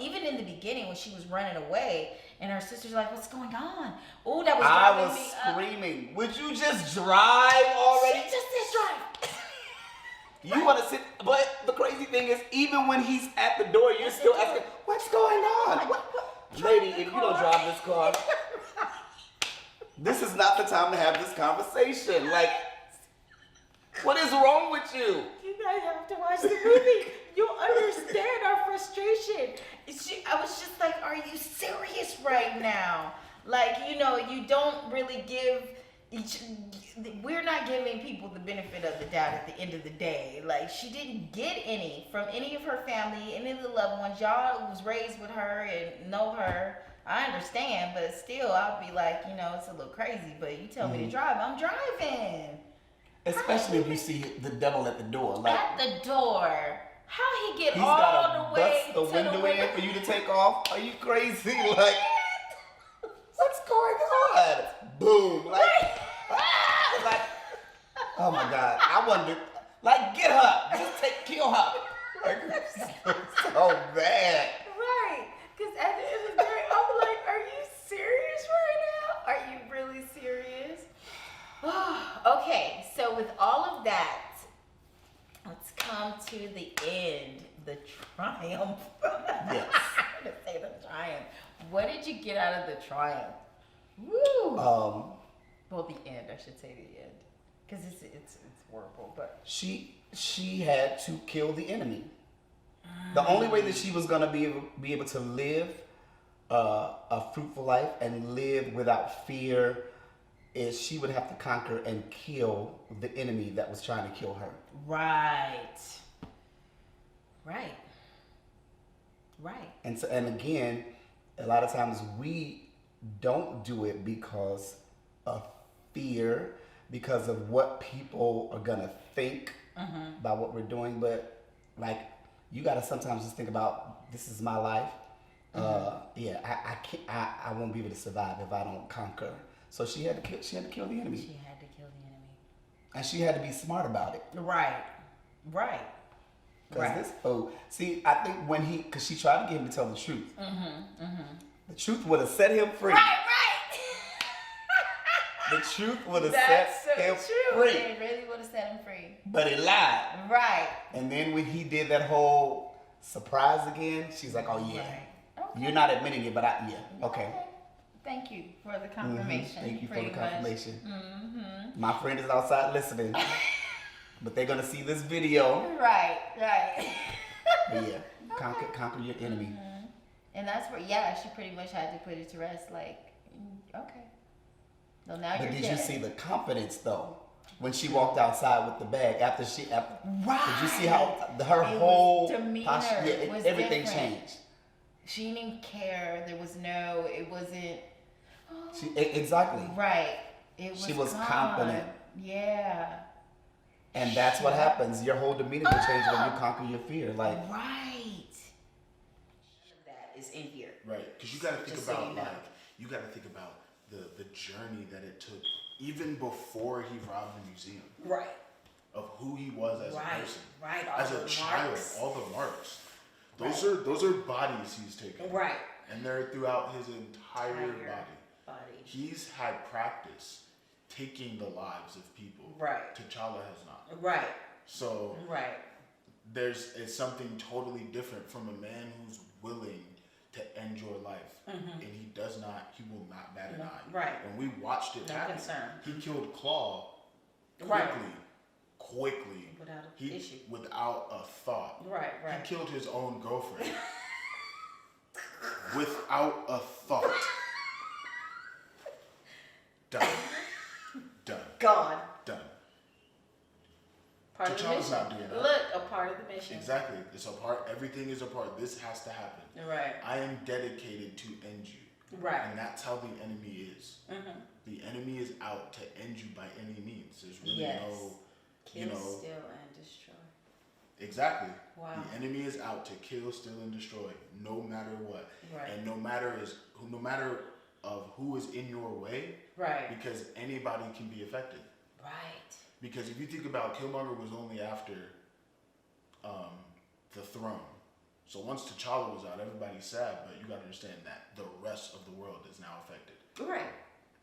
even in the beginning when she was running away, and her sister's like, what's going on? Oh, that was I was me screaming, would you just drive already? She just said drive. You want to sit, but the crazy thing is, even when he's at the door, you're still asking, what's going on? Lady, if you don't drive this car, this is not the time to have this conversation. Like, what is wrong with you? You guys have to watch the movie. You understand our frustration. I was just like, are you serious right now? Like, you know, you don't really we're not giving people the benefit of the doubt at the end of the day. Like, she didn't get any from any of her family, any of the loved ones. Y'all was raised with her and know her. I understand, but still, I'll be like, you know, it's a little crazy, but you tell me to drive, I'm driving. Especially if you see the devil at the door. Like, At the door. How he get he's all gotta the way bust the to window the window? in for you to take off. Are you crazy? Like, what's going on? Boom. Like, like, oh my God. I wonder, like, get her. Just kill her. Like, so bad. Right. Because at the end of the day, I'm like, are you serious right now? Are you really serious? Okay, so with all of that, let's come to the end, the triumph. Yes. I'm gonna say the triumph. What did you get out of the triumph? Woo! Well, the end, I should say the end, because it's horrible. But she had to kill the enemy. The only way that she was gonna be able to live a fruitful life and live without fear is she would have to conquer and kill the enemy that was trying to kill her. right. And again, a lot of times we don't do it because of fear, because of what people are gonna think about what we're doing. But like, you gotta sometimes just think about, this is my life. Yeah, I can't. I won't be able to survive if I don't conquer. So she had to kill. She had to kill the enemy. She had to kill the enemy. And she had to be smart about it. Right. Because this fool, see, I think because she tried to get him to tell the truth. The truth would have set him free. Right. The truth would have That's set him so true. free. It really would have set him free. But he lied. Right. And then when he did that whole surprise again, she's like, oh yeah. Right. Okay. You're not admitting it, but okay. Thank you for the confirmation. Thank you for pretty the confirmation. Much. My friend is outside listening, but they're gonna see this video. Right. But yeah, conquer your enemy. And that's where, she pretty much had to put it to rest. Like, okay. So now But you're did dead. you see the confidence though when she walked outside with the bag after Right. Did you see how her It was whole demeanor posture? was Everything different. changed. She didn't care. There was no. It wasn't. Exactly. Right. She was calm. confident. Yeah. And that's what happens. Your whole demeanor will change when you conquer your fear. Like, Right. That is in here. Right, because you got to think Just so about you know. you got to think about the journey that it took, even before he robbed the museum, Right. of who he was as a person, Right. All as a the child, marks. all the marks. Those are bodies he's taken, Right. and they're throughout his entire body. He's He's had practice taking the lives of people. Right. T'Challa has not. right. So Right. it's something totally different from a man who's willing to end your life, and he will not bat an eye. Right. When we watched it No happen, concern. he killed Claw Right. quickly, Without an issue. without a thought. Right. He killed his own girlfriend without a thought. Done. God. Done. Part of the T'Challa's mission. not doing that. Look, a part of the mission. Exactly. It's a part. Everything is a part. This has to happen. Right. I am dedicated to end you. Right. And that's how the enemy is. The enemy is out to end you by any means. There's really no, Kill, steal, and destroy. exactly. Wow. The enemy is out to kill, steal, and destroy, no matter what. Right. And no matter of who is in your way, Right. because anybody can be affected. Right. Because if you think about, Killmonger was only after the throne. So once T'Challa was out, everybody's sad, but you gotta understand that the rest of the world is now affected. Right.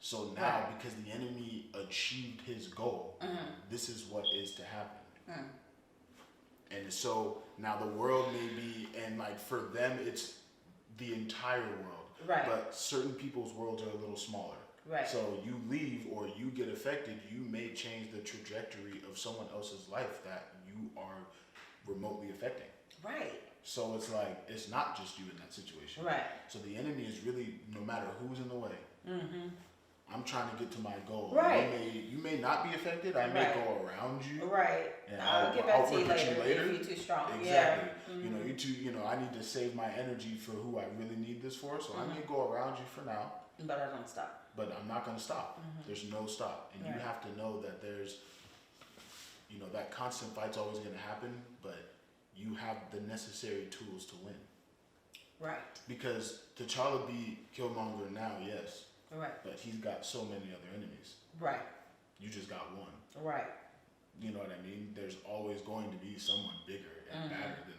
So now, because the enemy achieved his goal, this is what is to happen. And so now the world may be, and like for them, it's the entire world. Right. But certain people's worlds are a little smaller. Right. So you leave or you get affected, you may change the trajectory of someone else's life that you are remotely affecting. Right. So it's like, it's not just you in that situation. Right. So the enemy is really, no matter who's in the way, I'm trying to get to my goal. Right. You may not be affected. I may Right. go around you. Right. And I'll get back to you work with later if you're too strong. Exactly. Yeah. You know, you too. You know, I need to save my energy for who I really need this for. So I may go around you for now. But I don't stop. But I'm not going to stop. There's no stop, and you Right. have to know that there's, you know, that constant fight's always going to happen. But you have the necessary tools to win. Right. Because T'Challa be Killmonger now, yes. Right. But he's got so many other enemies. Right. You just got one. Right. You know what I mean? There's always going to be someone bigger and badder than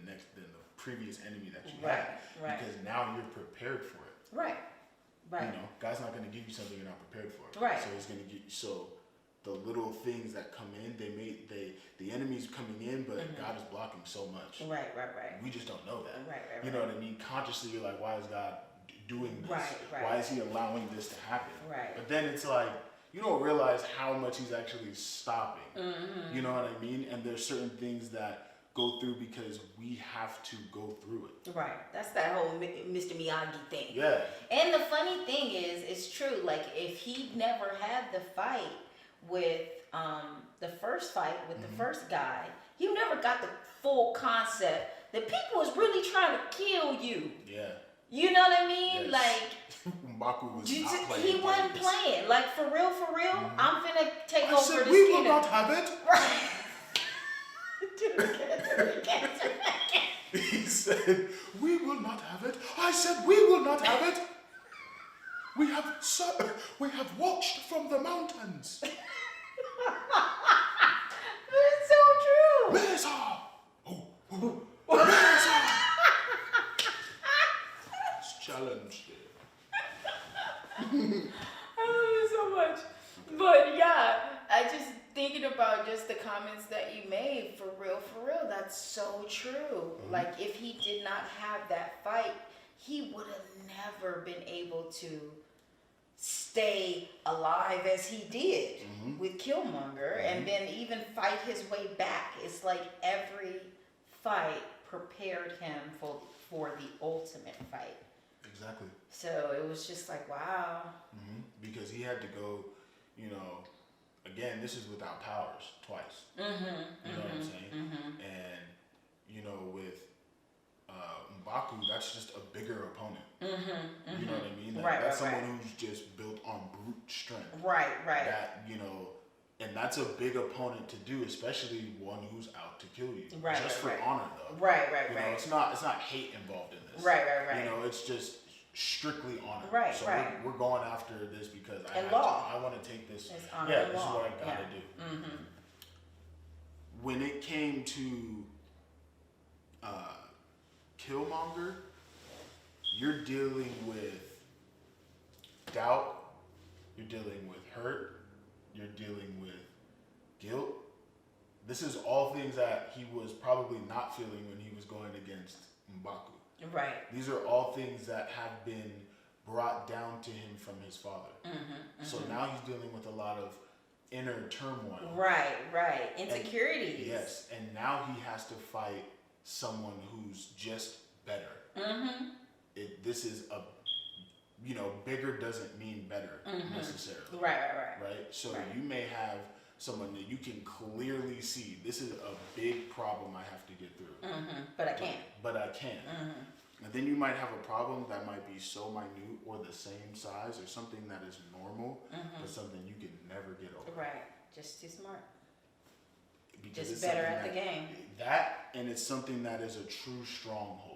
the previous enemy that you had. Right. Because now you're prepared for it. Right. Right. You know, God's not going to give you something you're not prepared for. Right. So he's going to give. So the little things that come in, the enemy's coming in, but God is blocking so much. Right. We just don't know that. Right. You know what I mean? Consciously, you're like, why is God doing this? Right. Why is he allowing this to happen? Right. But then it's like, you don't realize how much he's actually stopping. You know what I mean? And there's certain things that go through because we have to go through it. Right. That's that whole Mr. Miyagi thing. Yeah. And the funny thing is, it's true. Like, if he never had the fight with the first fight with the first guy, he never got the full concept that people was really trying to kill you. Yeah. You know what I mean? Yes. Like, M'Baku was not playing. he wasn't games. playing. Like, for real, I'm finna take I over said, this we will kingdom. not have it. Right. Do it again. He said, we will not have it. I said, we will not have it. We have watched from the mountains. It's so true. Mesa! Oh, Mesa! It's challenged. I love it so much. But yeah, I just thinking about just the comments that you made, for real, that's so true. Like, if he did not have that fight, he would have never been able to stay alive as he did with Killmonger and then even fight his way back. It's like every fight prepared him for the ultimate fight. Exactly. So it was just like, wow. Because he had to go, you know, again, this is without powers twice. You know what I'm saying? And, you know, with M'Baku, that's just a bigger opponent. You know what I mean? That's someone who's just built on brute strength. Right. That, you know, and that's a big opponent to do, especially one who's out to kill you. Just for honor, though. Right. You know, it's not hate involved in this. Right. You know, it's just strictly honor. Right, so right. We're going after this because law. I want to take this. It's honor Yeah, and this law. is what I gotta do. When it came to Killmonger, you're dealing with doubt, you're dealing with hurt, you're dealing with guilt. This is all things that he was probably not feeling when he was going against M'Baku. Right. These are all things that have been brought down to him from his father. So now he's dealing with a lot of inner turmoil. Right. Insecurities. Yes, and now he has to fight someone who's just better. This is a, you know, bigger doesn't mean better necessarily. Right. So you may have someone that you can clearly see, this is a big problem I have to get through. But I can't. But I can. And then you might have a problem that might be so minute or the same size or something that is normal, but something you can never get over. Right. Just too smart. Because Just it's better something at the game. That, and it's something that is a true stronghold.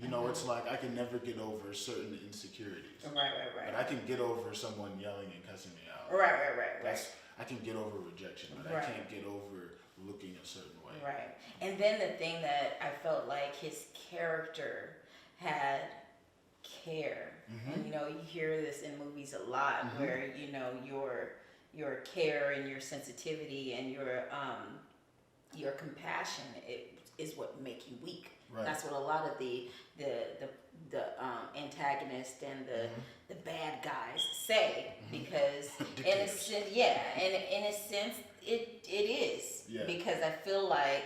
You know, it's like I can never get over certain insecurities. Right. But I can get over someone yelling and cussing me out. Right. I can get over rejection, but I can't get over looking a certain way. Right. And then the thing that I felt like his character had care. And you know, you hear this in movies a lot where, you know, your care and your sensitivity and your compassion is what make you weak. Right. That's what a lot of the antagonist and the bad guys say, because in a sense, in a sense it is. Yeah. Because I feel like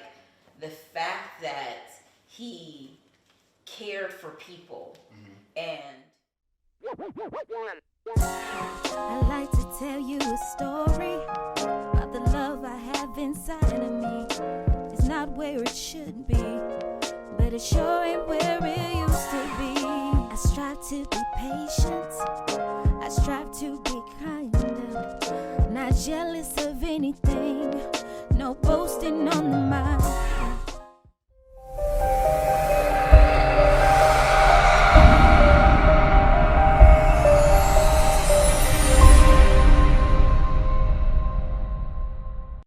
the fact that he cared for people and I'd like to tell you a story about the love I have inside of me. It's not where it should be, but it sure ain't where it used to be. I strive to be patient, I strive to be kind, not jealous of anything, no boasting on the mind.